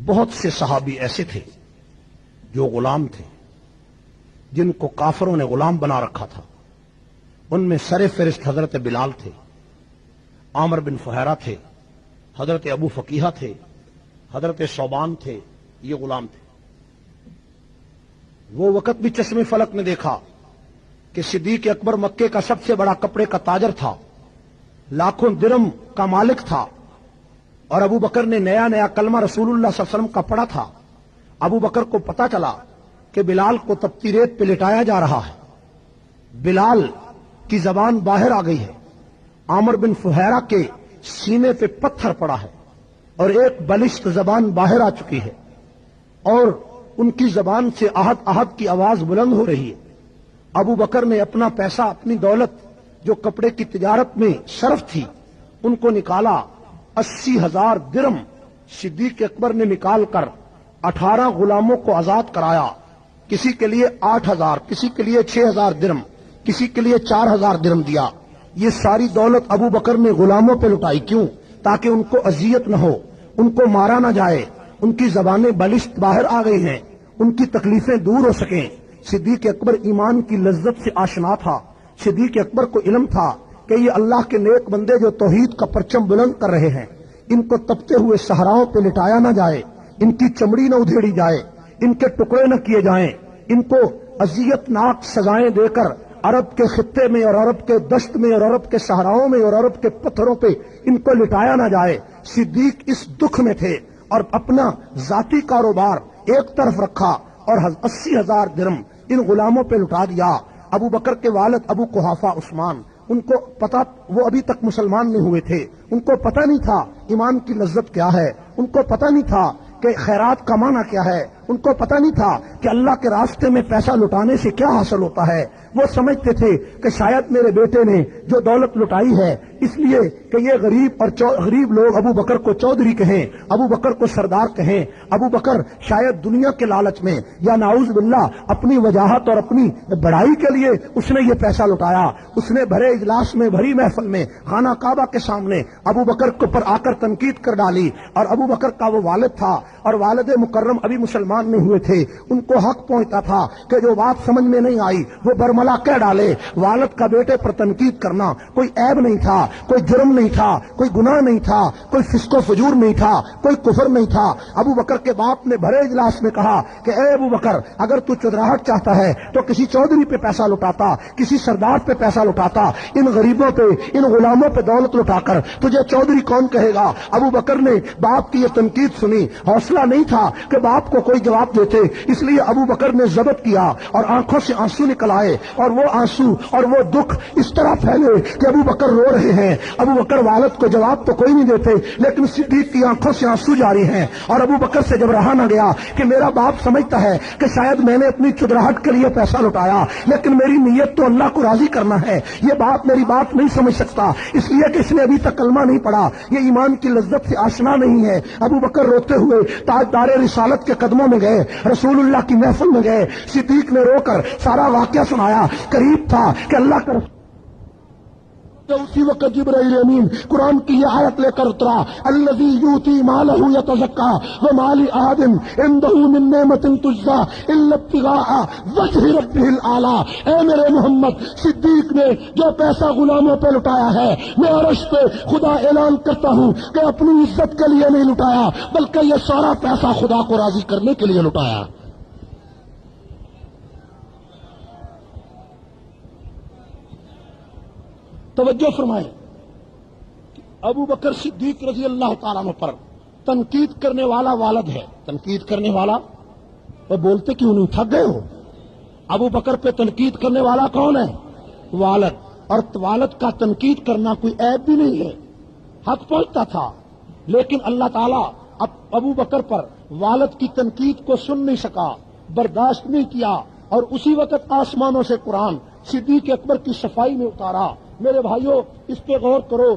بہت سے صحابی ایسے تھے جو غلام تھے، جن کو کافروں نے غلام بنا رکھا تھا۔ ان میں سر فہرست حضرت بلال تھے، عامر بن فہیرہ تھے، حضرت ابو فقیہ تھے، حضرت صوبان تھے، یہ غلام تھے۔ وہ وقت بھی چشم فلک نے دیکھا کہ صدیق اکبر مکے کا سب سے بڑا کپڑے کا تاجر تھا، لاکھوں درم کا مالک تھا، اور ابو بکر نے نیا نیا کلمہ رسول اللہ صلی اللہ علیہ وسلم کا پڑھا تھا۔ ابو بکر کو پتا چلا کہ بلال کو تپتی ریت پہ لٹایا جا رہا ہے، بلال کی زبان باہر آ گئی ہے، عامر بن فہیرہ کے سینے پہ پتھر پڑا ہے اور ایک بلشت زبان باہر آ چکی ہے، اور ان کی زبان سے احد احد کی آواز بلند ہو رہی ہے۔ ابو بکر نے اپنا پیسہ، اپنی دولت جو کپڑے کی تجارت میں صرف تھی، ان کو نکالا۔ 80,000 درم صدیق اکبر نے نکال کر 18 غلاموں کو آزاد کرایا، کسی کے لیے 8,000، کسی کے لیے 6,000 درم، کسی کے لیے 4,000 درم دیا۔ یہ ساری دولت ابو بکر نے غلاموں پہ لٹائی، کیوں؟ تاکہ ان کو اذیت نہ ہو، ان کو مارا نہ جائے، ان کی زبانیں بلشت باہر آ گئی ہیں، ان کی تکلیفیں دور ہو سکیں۔ صدیق اکبر ایمان کی لذت سے آشنا تھا، صدیق اکبر کو علم تھا کہ یہ اللہ کے نیک بندے جو توحید کا پرچم بلند کر رہے ہیں، ان کو تپتے ہوئے صحراؤں پہ لٹایا نہ جائے، ان کی چمڑی نہ ادھیڑی جائے، ان کے ٹکڑے نہ کیے جائیں، ان کو اذیت ناک سزائیں دے کر عرب کے خطے میں اور عرب کے دشت میں اور عرب کے صحراؤں میں اور عرب کے پتھروں پہ ان کو لٹایا نہ جائے۔ صدیق اس دکھ میں تھے اور اپنا ذاتی کاروبار ایک طرف رکھا اور 80,000 درم ان غلاموں پہ لٹا دیا۔ ابو بکر کے والد ابو قحافہ عثمان، ان کو پتا، وہ ابھی تک مسلمان نہیں ہوئے تھے، ان کو پتہ نہیں تھا ایمان کی لذت کیا ہے، ان کو پتہ نہیں تھا کہ خیرات کا معنی کیا ہے، ان کو پتہ نہیں تھا کہ اللہ کے راستے میں پیسہ لٹانے سے کیا حاصل ہوتا ہے۔ وہ سمجھتے تھے کہ شاید میرے بیٹے نے جو دولت لٹائی ہے اس لیے کہ یہ غریب اور غریب لوگ ابو بکر کو چودھری کہیں، ابو بکر کو سردار کہیں، ابو بکر شاید دنیا کے لالچ میں یا نعوذ باللہ اپنی وجاہت اور اپنی بڑائی کے لیے اس نے یہ پیسہ لٹایا۔ اس نے بھرے اجلاس میں، بھری محفل میں، خانہ کعبہ کے سامنے ابو بکر کو پر آ کر تنقید کر ڈالی، اور ابو بکر کا وہ والد تھا اور والد مکرم ابھی مسلمان نہیں ہوئے تھے، ان کو حق پہنچتا تھا کہ جو بات سمجھ میں نہیں آئی وہ برملا کہہ ڈالے۔ والد کا بیٹے پر تنقید کرنا کوئی عیب نہیں تھا، کوئی جرم نہیں تھا، کوئی گناہ نہیں تھا، کوئی فسق و فجور نہیں تھا، کوئی کفر نہیں تھا۔ ابو بکر کے باپ نے بھرے اجلاس میں کہا کہ اے ابو بکر، اگر تو چودراہٹ چاہتا ہے تو کسی چودھری پہ پیسہ لٹاتا، کسی سردار پہ پیسہ لٹاتا، ان غریبوں پہ، ان غلاموں پہ دولت لٹا کر تجھے چودھری کون کہے گا؟ ابو بکر نے باپ کی یہ تنقید سنی، حوصلہ نہیں تھا کہ باپ کو کوئی جواب دیتے، اس لیے ابو بکر نے ضبط کیا اور آنکھوں سے آنسو نکل آئے، اور وہ آنسو اور وہ دکھ اس طرح پھیلے کہ ابو بکر رو رہے ہیں۔ ابو بکر والد کو جواب تو کوئی نہیں دیتے، لیکن صدیق کی آنکھوں سے آنسو جاری ہیں، اور ابو بکر سے جب رہا نہ گیا کہ میرا باپ سمجھتا ہے کہ شاید میں نے اپنی چودراہٹ کے لیے پیسہ لٹایا، لیکن میری نیت تو اللہ کو راضی کرنا ہے، یہ باپ میری بات نہیں سمجھ سکتا، اس لیے کہ اس نے ابھی تک کلمہ نہیں پڑھا، یہ ایمان کی لذت سے آشنا نہیں ہے۔ ابو بکر روتے ہوئے تاجدار رسالت کے قدموں میں گئے، رسول اللہ کی محفل میں گئے، صدیق نے رو کر سارا واقعہ سنایا۔ قریب تھا کہ اللہ کا اسی وقت جبرائیل امین قرآن کی یہ آیت لے کر اترا، الذی یؤتی مالہ یتزکا وما لأحد عنده من نعمت تجزی الا ابتغاء وجہ ربہ الاعلی۔ اے میرے محمد، صدیق نے جو پیسہ غلاموں پہ لٹایا ہے، میں عرش پہ خدا اعلان کرتا ہوں کہ اپنی عزت کے لیے نہیں لٹایا، بلکہ یہ سارا پیسہ خدا کو راضی کرنے کے لیے لٹایا۔ توجہ فرمائیں، ابو بکر صدیق رضی اللہ تعالیٰ عنہ پر تنقید کرنے والا والد ہے، تنقید کرنے والا، وہ بولتے کیوں نہیں، تھک گئے ہو؟ ابو بکر پہ تنقید کرنے والا کون ہے؟ والد، اور والد کا تنقید کرنا کوئی عیب بھی نہیں ہے، حق پہنچتا تھا، لیکن اللہ تعالیٰ ابو بکر پر والد کی تنقید کو سن نہیں سکا، برداشت نہیں کیا، اور اسی وقت آسمانوں سے قرآن صدیق اکبر کی صفائی میں اتارا۔ میرے بھائیوں، اس پہ غور کرو